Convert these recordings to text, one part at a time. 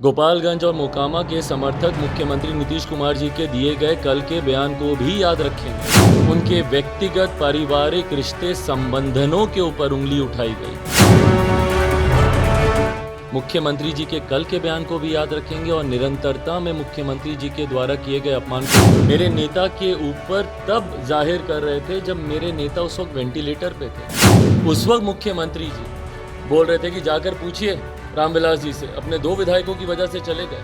गोपालगंज और मोकामा के समर्थक मुख्यमंत्री नीतीश कुमार जी के दिए गए कल के बयान को भी याद रखेंगे। उनके व्यक्तिगत पारिवारिक रिश्ते संबंधनों के ऊपर उंगली उठाई गई। मुख्यमंत्री जी के कल के बयान को भी याद रखेंगे और निरंतरता में मुख्यमंत्री जी के द्वारा किए गए अपमान को मेरे नेता के ऊपर तब जाहिर कर रहे थे जब मेरे नेता उस वक्त वेंटिलेटर पे थे। उस वक्त मुख्यमंत्री जी बोल रहे थे कि जाकर पूछिए रामविलास जी से, अपने 2 विधायकों की वजह से चले गए।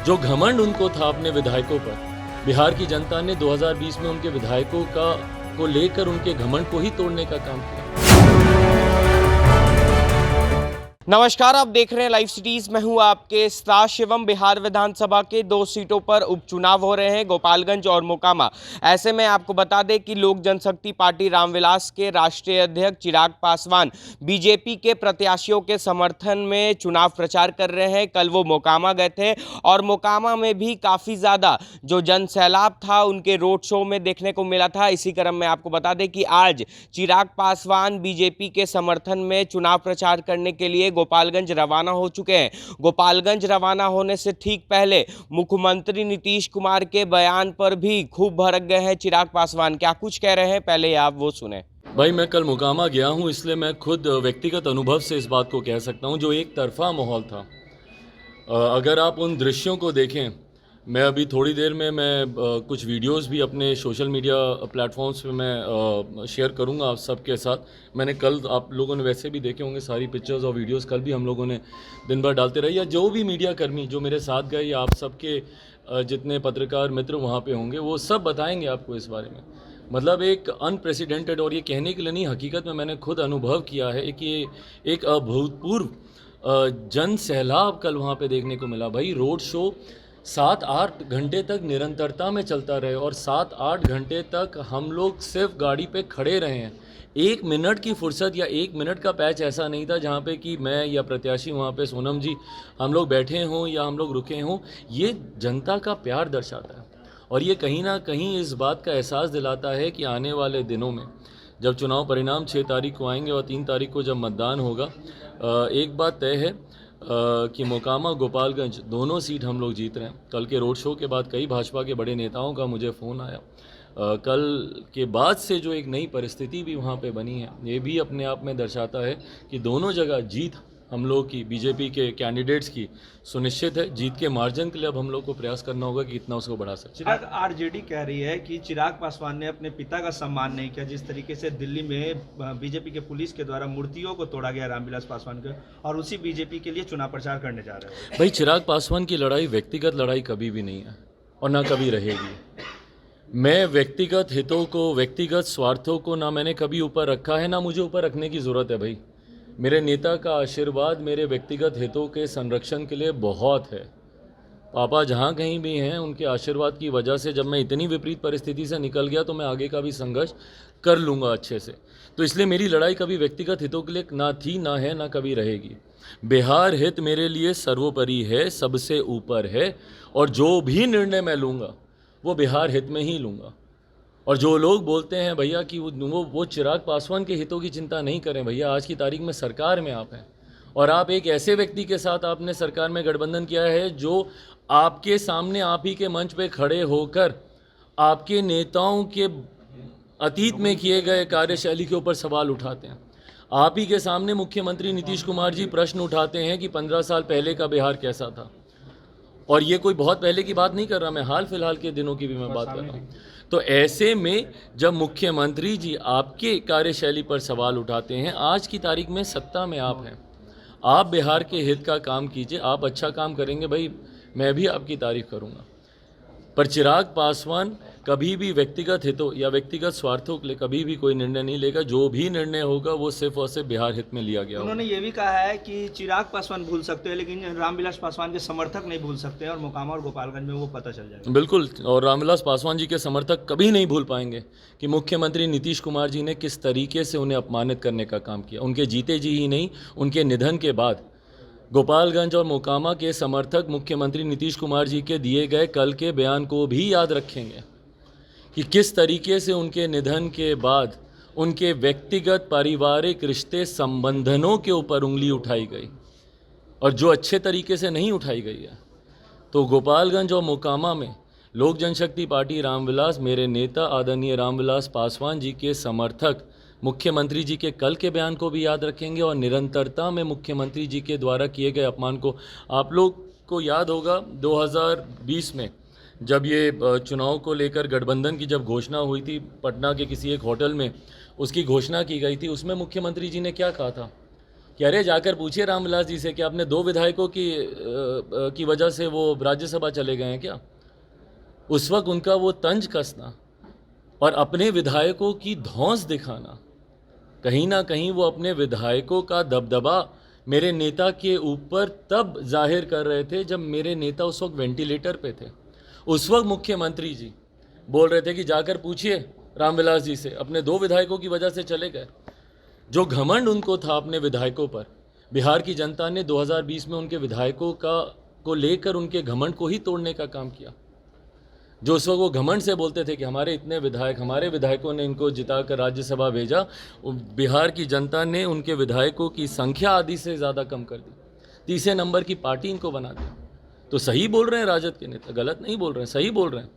जो घमंड उनको था अपने विधायकों पर, बिहार की जनता ने 2020 में उनके विधायकों को लेकर उनके घमंड को ही तोड़ने का काम किया। नमस्कार, आप देख रहे हैं लाइव सिटीज। मैं हूं आपके साथ शिवम। बिहार विधानसभा के 2 सीटों पर उपचुनाव हो रहे हैं, गोपालगंज और मोकामा। ऐसे में आपको बता दें कि लोक जनशक्ति पार्टी रामविलास के राष्ट्रीय अध्यक्ष चिराग पासवान बीजेपी के प्रत्याशियों के समर्थन में चुनाव प्रचार कर रहे हैं। कल वो मोकामा गए थे और मोकामा में भी काफ़ी ज़्यादा जो जनसैलाब था उनके रोड शो में देखने को मिला था। इसी क्रम में आपको बता दें कि आज चिराग पासवान बीजेपी के समर्थन में चुनाव प्रचार करने के लिए गोपालगंज रवाना हो चुके हैं। गोपालगंज रवाना होने से ठीक पहले मुख्यमंत्री नीतीश कुमार के बयान पर भी खूब भड़क गए हैं चिराग पासवान। क्या कुछ कह रहे हैं, पहले आप वो सुने। भाई, मैं कल मोकामा गया हूं, इसलिए मैं खुद व्यक्तिगत अनुभव से इस बात को कह सकता हूं। जो एक तरफा माहौल था, अगर आप उन दृश्यों को देखें, मैं अभी थोड़ी देर में कुछ वीडियोस भी अपने सोशल मीडिया प्लेटफॉर्म्स पे मैं शेयर करूंगा आप सबके साथ। मैंने कल, आप लोगों ने वैसे भी देखे होंगे सारी पिक्चर्स और वीडियोस, कल भी हम लोगों ने दिन भर डालते रहे, या जो भी मीडिया कर्मी जो मेरे साथ गए या आप सबके जितने पत्रकार मित्र वहाँ पे होंगे, वो सब बताएंगे आपको इस बारे में। मतलब एक अनप्रेसिडेंटेड, और ये कहने के लिए नहीं, हकीकत में मैंने खुद अनुभव किया है कि एक अभूतपूर्व जन सैलाब कल वहाँ पे देखने को मिला। भाई, रोड शो 7-8 घंटे तक निरंतरता में चलता रहे और 7-8 घंटे तक हम लोग सिर्फ गाड़ी पे खड़े रहे हैं। 1 मिनट की फुर्सत या 1 मिनट का पैच ऐसा नहीं था जहाँ पे कि मैं या प्रत्याशी वहाँ पे सोनम जी हम लोग बैठे हों या हम लोग रुके हों। ये जनता का प्यार दर्शाता है और ये कहीं ना कहीं इस बात का एहसास दिलाता है कि आने वाले दिनों में जब चुनाव परिणाम 6 तारीख को आएंगे और 3 तारीख को जब मतदान होगा, एक बात तय है कि मोकामा गोपालगंज दोनों सीट हम लोग जीत रहे हैं। कल के रोड शो के बाद कई भाजपा के बड़े नेताओं का मुझे फ़ोन आया। कल के बाद से जो एक नई परिस्थिति भी वहाँ पे बनी है, ये भी अपने आप में दर्शाता है कि दोनों जगह जीत हम लोग की, बीजेपी के कैंडिडेट्स की सुनिश्चित है। जीत के मार्जिन के लिए अब हम लोग को प्रयास करना होगा कि कितना उसको बढ़ा सकते। चिराग, आरजेडी कह रही है कि चिराग पासवान ने अपने पिता का सम्मान नहीं किया। जिस तरीके से दिल्ली में बीजेपी के पुलिस के द्वारा मूर्तियों को तोड़ा गया रामविलास पासवान के, और उसी बीजेपी के लिए चुनाव प्रचार करने जा रहे हैं। भाई, चिराग पासवान की लड़ाई व्यक्तिगत लड़ाई कभी भी नहीं है और ना कभी रहेगी। मैं व्यक्तिगत हितों को, व्यक्तिगत स्वार्थों को ना मैंने कभी ऊपर रखा है, ना मुझे ऊपर रखने की ज़रूरत है। भाई, मेरे नेता का आशीर्वाद मेरे व्यक्तिगत हितों के संरक्षण के लिए बहुत है। पापा जहाँ कहीं भी हैं, उनके आशीर्वाद की वजह से जब मैं इतनी विपरीत परिस्थिति से निकल गया तो मैं आगे का भी संघर्ष कर लूँगा अच्छे से। तो इसलिए मेरी लड़ाई कभी व्यक्तिगत हितों के लिए ना थी, ना है, ना कभी रहेगी। बिहार हित मेरे लिए सर्वोपरि है, सबसे ऊपर है, और जो भी निर्णय मैं लूँगा वो बिहार हित में ही लूँगा। और जो लोग बोलते हैं भैया कि वो चिराग पासवान के हितों की चिंता नहीं करें, भैया आज की तारीख में सरकार में आप हैं और आप एक ऐसे व्यक्ति के साथ आपने सरकार में गठबंधन किया है जो आपके सामने, आप ही के मंच पे खड़े होकर आपके नेताओं के अतीत में किए गए कार्यशैली के ऊपर सवाल उठाते हैं। आप ही के सामने मुख्यमंत्री नीतीश कुमार जी प्रश्न उठाते हैं कि 15 साल पहले का बिहार कैसा था। और ये कोई बहुत पहले की बात नहीं कर रहा, मैं हाल फिलहाल के दिनों की भी मैं बात कर रहा हूँ। तो ऐसे में जब मुख्यमंत्री जी आपके कार्यशैली पर सवाल उठाते हैं, आज की तारीख में सत्ता में आप हैं, आप बिहार के हित का काम कीजिए, आप अच्छा काम करेंगे भाई, मैं भी आपकी तारीफ करूँगा। पर चिराग पासवान कभी भी व्यक्तिगत हितों या व्यक्तिगत स्वार्थों के लिए कभी भी कोई निर्णय नहीं लेगा। जो भी निर्णय होगा वो सिर्फ और सिर्फ बिहार हित में लिया गया। उन्होंने ये भी कहा है कि चिराग पासवान भूल सकते हैं लेकिन रामविलास पासवान के समर्थक नहीं भूल सकते हैं, और मोकामा और गोपालगंज में वो पता चल जाएगा। बिल्कुल, और रामविलास पासवान जी के समर्थक कभी नहीं भूल पाएंगे कि मुख्यमंत्री नीतीश कुमार जी ने किस तरीके से उन्हें अपमानित करने का काम किया। उनके जीते जी ही नहीं, उनके निधन के बाद गोपालगंज और मोकामा के समर्थक मुख्यमंत्री नीतीश कुमार जी के दिए गए कल के बयान को भी याद रखेंगे कि किस तरीके से उनके निधन के बाद उनके व्यक्तिगत पारिवारिक रिश्ते संबंधनों के ऊपर उंगली उठाई गई। और जो अच्छे तरीके से नहीं उठाई गई है। तो गोपालगंज और मोकामा में लोक जनशक्ति पार्टी रामविलास, मेरे नेता आदरणीय रामविलास पासवान जी के समर्थक मुख्यमंत्री जी के कल के बयान को भी याद रखेंगे और निरंतरता में मुख्यमंत्री जी के द्वारा किए गए अपमान को। आप लोग को याद होगा 2020 में जब ये चुनाव को लेकर गठबंधन की जब घोषणा हुई थी पटना के किसी एक होटल में, उसकी घोषणा की गई थी, उसमें मुख्यमंत्री जी ने क्या कहा था कि अरे जाकर पूछिए रामविलास जी से कि आपने 2 विधायकों की वजह से वो राज्यसभा चले गए हैं क्या। उस वक्त उनका वो तंज कसना और अपने विधायकों की धौंस दिखाना, कहीं ना कहीं वो अपने विधायकों का दबदबा मेरे नेता के ऊपर तब जाहिर कर रहे थे जब मेरे नेता उस वक्त वेंटिलेटर पे थे। उस वक्त मुख्यमंत्री जी बोल रहे थे कि जाकर पूछिए रामविलास जी से, अपने 2 विधायकों की वजह से चले गए। जो घमंड उनको था अपने विधायकों पर, बिहार की जनता ने 2020 में उनके विधायकों को लेकर उनके घमंड को ही तोड़ने का काम किया। जो उस वक्त वो घमंड से बोलते थे कि हमारे इतने विधायक, हमारे विधायकों ने इनको जिताकर राज्यसभा भेजा, बिहार की जनता ने उनके विधायकों की संख्या आदि से ज़्यादा कम कर दी, तीसरे नंबर की पार्टी इनको बना दिया। तो सही बोल रहे हैं राजद के नेता, गलत नहीं बोल रहे हैं, सही बोल रहे हैं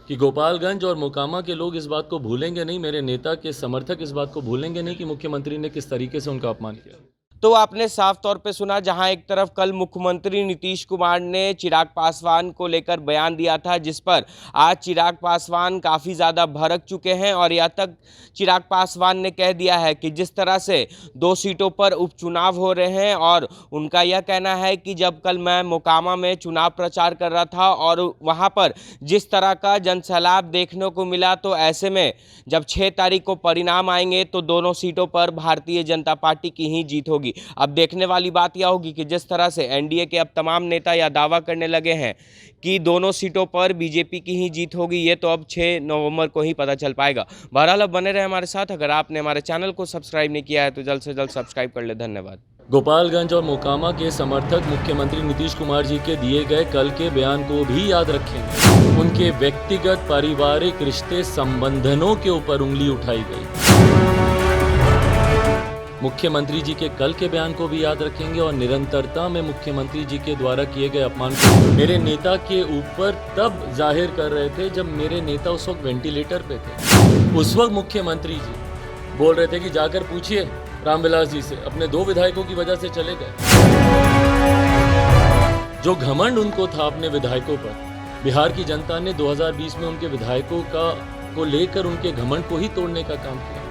कि गोपालगंज और मोकामा के लोग इस बात को भूलेंगे नहीं, मेरे नेता के समर्थक इस बात को भूलेंगे नहीं कि मुख्यमंत्री ने किस तरीके से उनका अपमान किया। तो आपने साफ तौर पे सुना, जहां एक तरफ कल मुख्यमंत्री नीतीश कुमार ने चिराग पासवान को लेकर बयान दिया था, जिस पर आज चिराग पासवान काफ़ी ज़्यादा भड़क चुके हैं और यहाँ तक चिराग पासवान ने कह दिया है कि जिस तरह से 2 सीटों पर उपचुनाव हो रहे हैं और उनका यह कहना है कि जब कल मैं मोकामा में चुनाव प्रचार कर रहा था और वहाँ पर जिस तरह का जनसैलाब देखने को मिला, तो ऐसे में जब 6 तारीख को परिणाम आएंगे तो दोनों सीटों पर भारतीय जनता पार्टी की ही जीत होगी। अब देखने वाली बात यह होगी कि जिस तरह से एनडीए के अब तमाम नेता यह दावा करने लगे हैं कि दोनों सीटों पर बीजेपी की ही जीत होगी, ये तो अब 6 नवंबर को ही पता चल पाएगा। बहरहाल अब बने रहे हमारे साथ। अगर आपने हमारे चैनल को सब्सक्राइब नहीं किया है तो जल्द से जल्द सब्सक्राइब कर ले। धन्यवाद। गोपालगंज और मोकामा के समर्थक मुख्यमंत्री नीतीश कुमार जी के दिए गए कल के बयान को भी याद रखेंगे। उनके व्यक्तिगत पारिवारिक रिश्ते संबंधनों के ऊपर उंगली उठाई गई। मुख्यमंत्री जी के कल के बयान को भी याद रखेंगे और निरंतरता में मुख्यमंत्री जी के द्वारा किए गए अपमान को मेरे नेता के ऊपर तब जाहिर कर रहे थे जब मेरे नेता उस वक्त वेंटिलेटर पे थे। उस वक्त मुख्यमंत्री जी बोल रहे थे कि जाकर पूछिए रामविलास जी से, अपने 2 विधायकों की वजह से चले गए। जो घमंड उनको था अपने विधायकों पर, बिहार की जनता ने 2020 में उनके विधायकों को लेकर उनके घमंड को ही तोड़ने का काम किया।